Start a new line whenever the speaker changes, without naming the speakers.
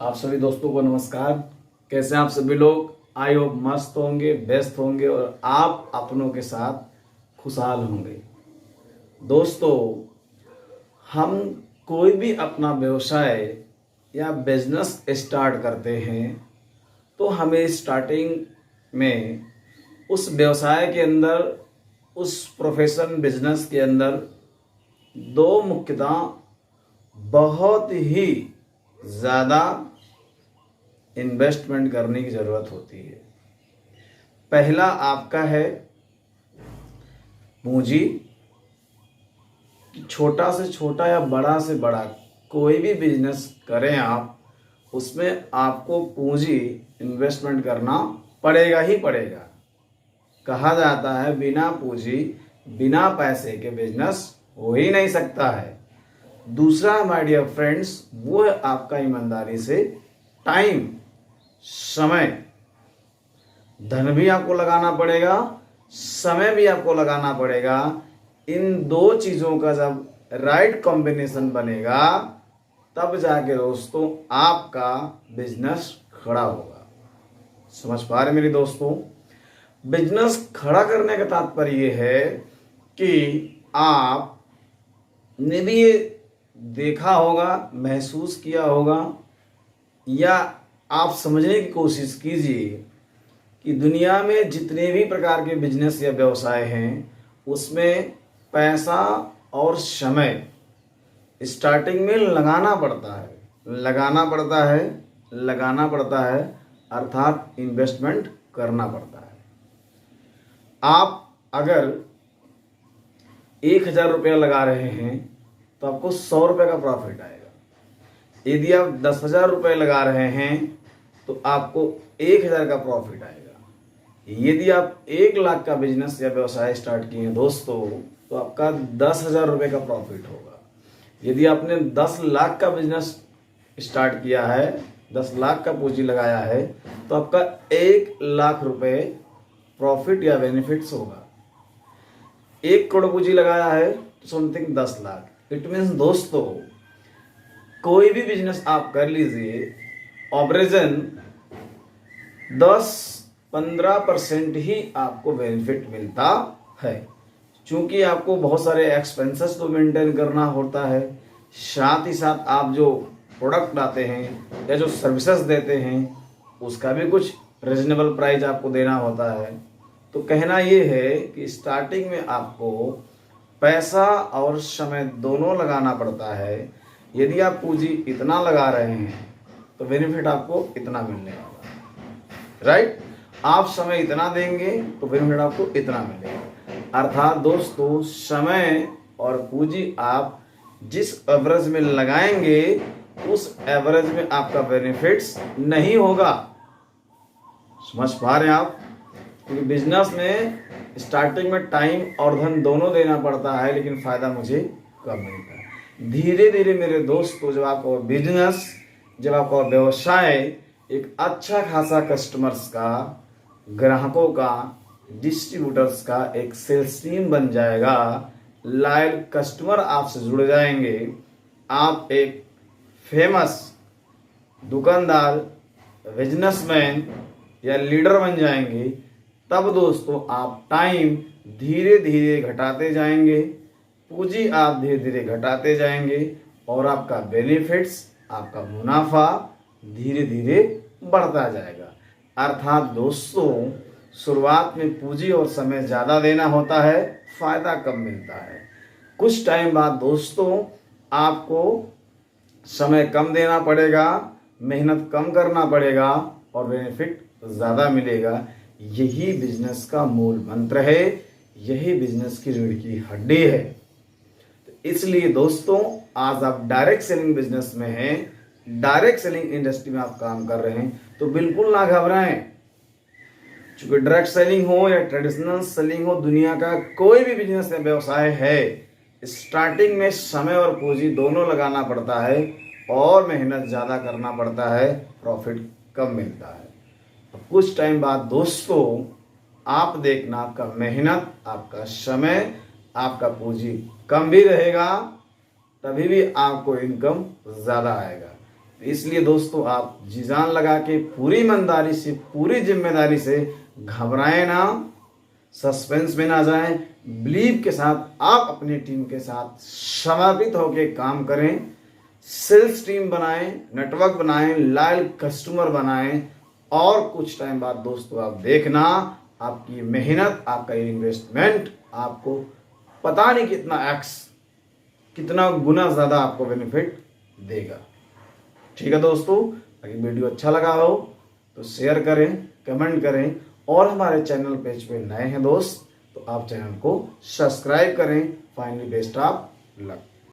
आप सभी दोस्तों को नमस्कार। कैसे हैं आप सभी लोग? आई होप मस्त होंगे, व्यस्त होंगे और आप अपनों के साथ खुशहाल होंगे। दोस्तों, हम कोई भी अपना व्यवसाय या बिजनेस स्टार्ट करते हैं तो हमें स्टार्टिंग में उस व्यवसाय के अंदर, उस प्रोफेशन बिजनेस के अंदर दो मुख्यतः बहुत ही ज़्यादा इन्वेस्टमेंट करने की ज़रूरत होती है। पहला आपका है पूंजी। छोटा से छोटा या बड़ा से बड़ा कोई भी बिजनेस करें आप, उसमें आपको पूंजी इन्वेस्टमेंट करना पड़ेगा ही पड़ेगा। कहा जाता है बिना पूंजी बिना पैसे के बिजनेस हो ही नहीं सकता है। दूसरा माय डियर फ्रेंड्स, वो है आपका ईमानदारी से टाइम, समय। धन भी आपको लगाना पड़ेगा, समय भी आपको लगाना पड़ेगा। इन दो चीज़ों का जब राइट कॉम्बिनेशन बनेगा तब जाके दोस्तों आपका बिजनेस खड़ा होगा। समझ पा रहे मेरे दोस्तों? बिजनेस खड़ा करने का तात्पर्य ये है कि आपने भी ये देखा होगा, महसूस किया होगा, या आप समझने की कोशिश कीजिए कि दुनिया में जितने भी प्रकार के बिजनेस या व्यवसाय हैं उसमें पैसा और समय स्टार्टिंग में लगाना पड़ता है, अर्थात इन्वेस्टमेंट करना पड़ता है। आप अगर 1,000 रुपया लगा रहे हैं तो आपको 100 रुपये का प्रॉफिट आएगा। यदि आप 10,000 रुपये लगा रहे हैं तो आपको 1,000 का प्रॉफिट आएगा। यदि आप 1,00,000 का बिजनेस या व्यवसाय स्टार्ट किए हैं दोस्तों तो आपका 10,000 रुपये का प्रॉफिट होगा। यदि आपने 10 लाख का बिजनेस स्टार्ट किया है, 10 लाख का पूंजी लगाया है, तो आपका 1,00,000 रुपये प्रॉफिट या बेनिफिट्स होगा। 1 करोड़ पूंजी लगाया है तो समथिंग 10 लाख। इट मीन्स दोस्तों, कोई भी बिजनेस आप कर लीजिए, ऑपरेशन 10-15% ही आपको बेनिफिट मिलता है, क्योंकि आपको बहुत सारे एक्सपेंसेस को मेंटेन करना होता है। साथ ही साथ आप जो प्रोडक्ट लाते हैं या जो सर्विसेज देते हैं उसका भी कुछ रीजनेबल प्राइस आपको देना होता है। तो कहना ये है कि स्टार्टिंग में आपको पैसा और समय दोनों लगाना पड़ता है। यदि आप पूंजी इतना लगा रहे हैं तो बेनिफिट आपको इतना मिलने वाला, राइट? आप समय इतना देंगे तो बेनिफिट आपको इतना मिलेगा। अर्थात दोस्तों, समय और पूंजी आप जिस एवरेज में लगाएंगे उस एवरेज में आपका बेनिफिट्स नहीं होगा। समझ पा रहे हैं आप? क्योंकि बिजनेस में स्टार्टिंग में टाइम और धन दोनों देना पड़ता है, लेकिन फायदा मुझे कम मिलता है। धीरे धीरे मेरे दोस्तों, जब आपका बिजनेस, जब आपका व्यवसाय एक अच्छा खासा कस्टमर्स का, ग्राहकों का, डिस्ट्रीब्यूटर्स का एक सेल्स टीम बन जाएगा, लॉयल कस्टमर आपसे जुड़ जाएंगे, आप एक फेमस दुकानदार, बिजनेसमैन या लीडर बन जाएंगे, तब दोस्तों आप टाइम धीरे धीरे घटाते जाएंगे, पूंजी आप धीरे धीरे घटाते जाएंगे और आपका बेनिफिट्स, आपका मुनाफा धीरे धीरे बढ़ता जाएगा। अर्थात दोस्तों, शुरुआत में पूंजी और समय ज़्यादा देना होता है, फायदा कम मिलता है। कुछ टाइम बाद दोस्तों आपको समय कम देना पड़ेगा, मेहनत कम करना पड़ेगा और बेनिफिट ज़्यादा मिलेगा। यही बिजनेस का मूल मंत्र है, यही बिजनेस की रीढ़ की हड्डी है। तो इसलिए दोस्तों, आज आप डायरेक्ट सेलिंग बिजनेस में हैं, डायरेक्ट सेलिंग इंडस्ट्री में आप काम कर रहे हैं, तो बिल्कुल ना घबराएं। क्योंकि डायरेक्ट सेलिंग हो या ट्रेडिशनल सेलिंग हो, दुनिया का कोई भी बिजनेस या व्यवसाय है, स्टार्टिंग में समय और पूंजी दोनों लगाना पड़ता है और मेहनत ज़्यादा करना पड़ता है, प्रॉफिट कम मिलता है। कुछ टाइम बाद दोस्तों आप देखना, आपका मेहनत, आपका समय, आपका पूंजी कम भी रहेगा, तभी भी आपको इनकम ज़्यादा आएगा। इसलिए दोस्तों आप जी जान लगा के पूरी ईमानदारी से, पूरी जिम्मेदारी से घबराएं ना, सस्पेंस में ना जाएं, बिलीव के साथ आप अपनी टीम के साथ समर्पित होकर काम करें, सेल्स टीम बनाएं, नेटवर्क बनाएं, लॉयल कस्टमर बनाएं और कुछ टाइम बाद दोस्तों आप देखना आपकी मेहनत, आपका इन्वेस्टमेंट आपको पता नहीं कितना गुना ज्यादा आपको बेनिफिट देगा। ठीक है दोस्तों, अगर वीडियो अच्छा लगा हो तो शेयर करें, कमेंट करें और हमारे चैनल पेज पे नए हैं दोस्त तो आप चैनल को सब्सक्राइब करें। Finally best of luck.